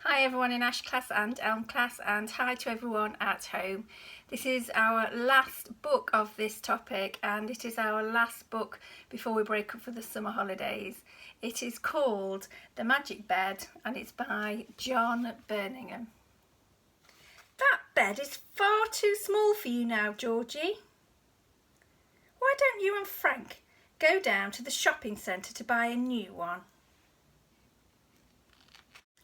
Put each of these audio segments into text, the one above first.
Hi everyone in Ash class and Elm class, and hi to everyone at home. This is our last book of this topic, and it is our last book before we break up for the summer holidays. It is called The Magic Bed and it's by John Birmingham. That bed is far too small for you now, Georgie. Why don't you and Frank go down to the shopping centre to buy a new one?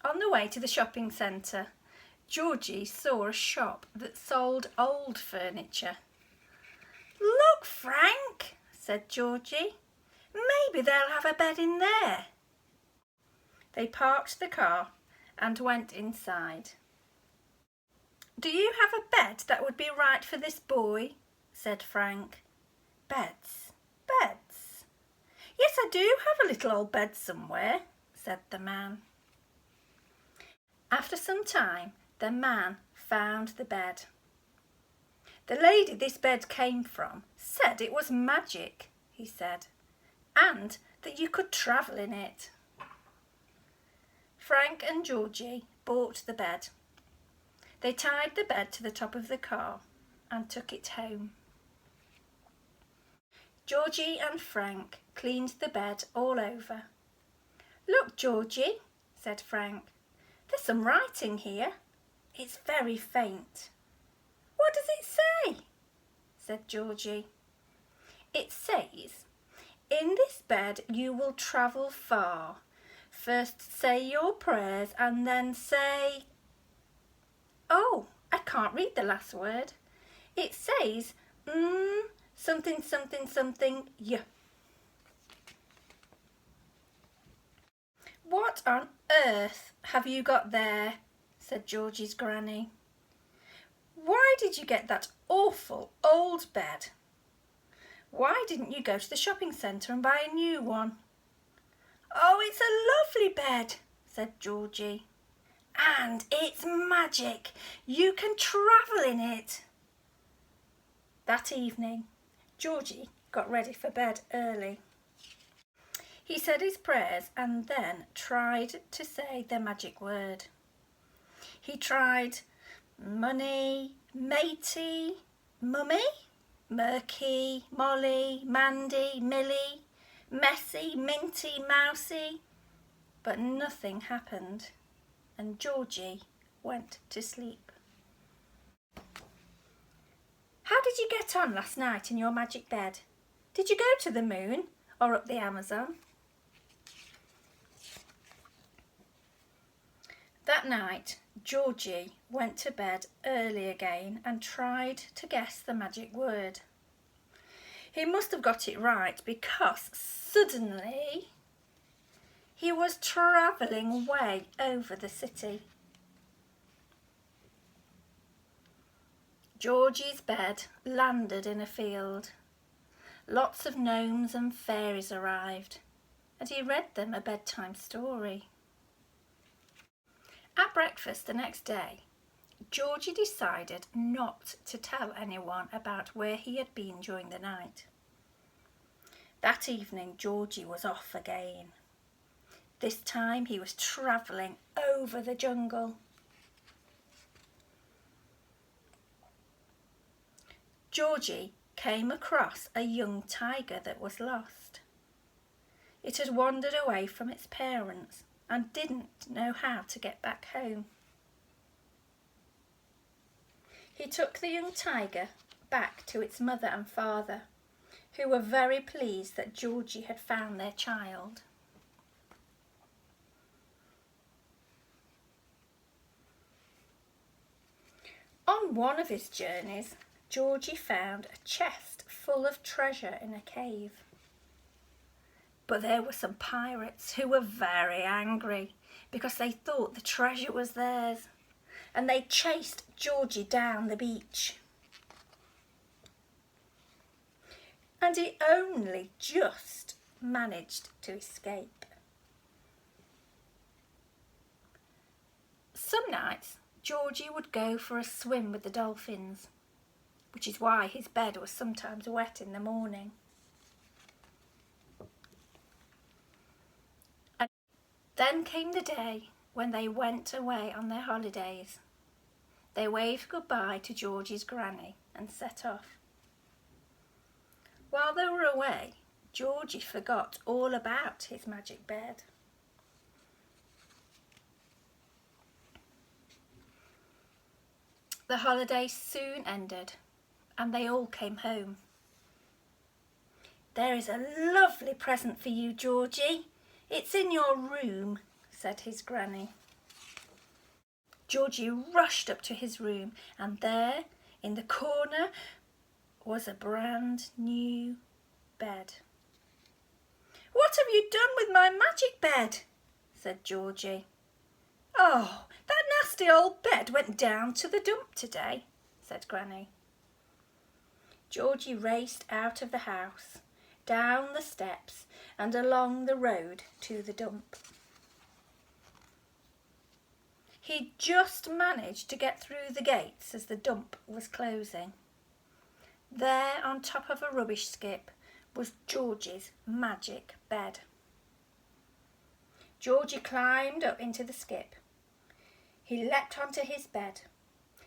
On the way to the shopping centre, Georgie saw a shop that sold old furniture. "Look, Frank," said Georgie. "Maybe they'll have a bed in there." They parked the car and went inside. "Do you have a bed that would be right for this boy?" said Frank. "Beds, beds. Yes, I do have a little old bed somewhere," said the man. After some time, the man found the bed. "The lady this bed came from said it was magic," he said, "and that you could travel in it." Frank and Georgie bought the bed. They tied the bed to the top of the car and took it home. Georgie and Frank cleaned the bed all over. "Look, Georgie," said Frank. "There's some writing here. It's very faint." "What does it say?" said Georgie. "It says, 'In this bed you will travel far. First say your prayers and then say—'" "Oh, I can't read the last word. It says, something, something, something, y." "What on earth have you got there?" said Georgie's granny. "Why did you get that awful old bed? Why didn't you go to the shopping centre and buy a new one?" "Oh, it's a lovely bed," said Georgie. "And it's magic. You can travel in it." That evening, Georgie got ready for bed early. He said his prayers and then tried to say the magic word. He tried money, matey, mummy, murky, Molly, Mandy, Millie, messy, minty, mousy, but nothing happened, and Georgie went to sleep. "How did you get on last night in your magic bed? Did you go to the moon or up the Amazon?" That night, Georgie went to bed early again and tried to guess the magic word. He must have got it right because suddenly he was travelling way over the city. Georgie's bed landed in a field. Lots of gnomes and fairies arrived, and he read them a bedtime story. At breakfast the next day, Georgie decided not to tell anyone about where he had been during the night. That evening, Georgie was off again. This time he was travelling over the jungle. Georgie came across a young tiger that was lost. It had wandered away from its parents and didn't know how to get back home. He took the young tiger back to its mother and father, who were very pleased that Georgie had found their child. On one of his journeys, Georgie found a chest full of treasure in a cave. But there were some pirates who were very angry because they thought the treasure was theirs, and they chased Georgie down the beach. And he only just managed to escape. Some nights, Georgie would go for a swim with the dolphins, which is why his bed was sometimes wet in the morning. Then came the day when they went away on their holidays. They waved goodbye to Georgie's granny and set off. While they were away, Georgie forgot all about his magic bed. The holiday soon ended and they all came home. "There is a lovely present for you, Georgie. It's in your room," said his granny. Georgie rushed up to his room and there, in the corner, was a brand new bed. "What have you done with my magic bed?" said Georgie. "Oh, that nasty old bed went down to the dump today," said Granny. Georgie raced out of the house, down the steps and along the road to the dump. He just managed to get through the gates as the dump was closing. There on top of a rubbish skip was Georgie's magic bed. Georgie climbed up into the skip. He leapt onto his bed,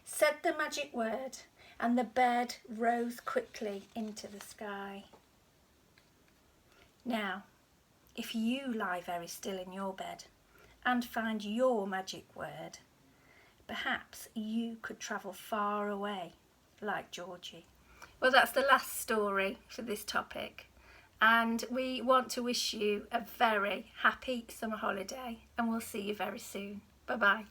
said the magic word, and the bed rose quickly into the sky. Now, if you lie very still in your bed and find your magic word, perhaps you could travel far away like Georgie. Well, that's the last story for this topic, and we want to wish you a very happy summer holiday, and we'll see you very soon. Bye-bye.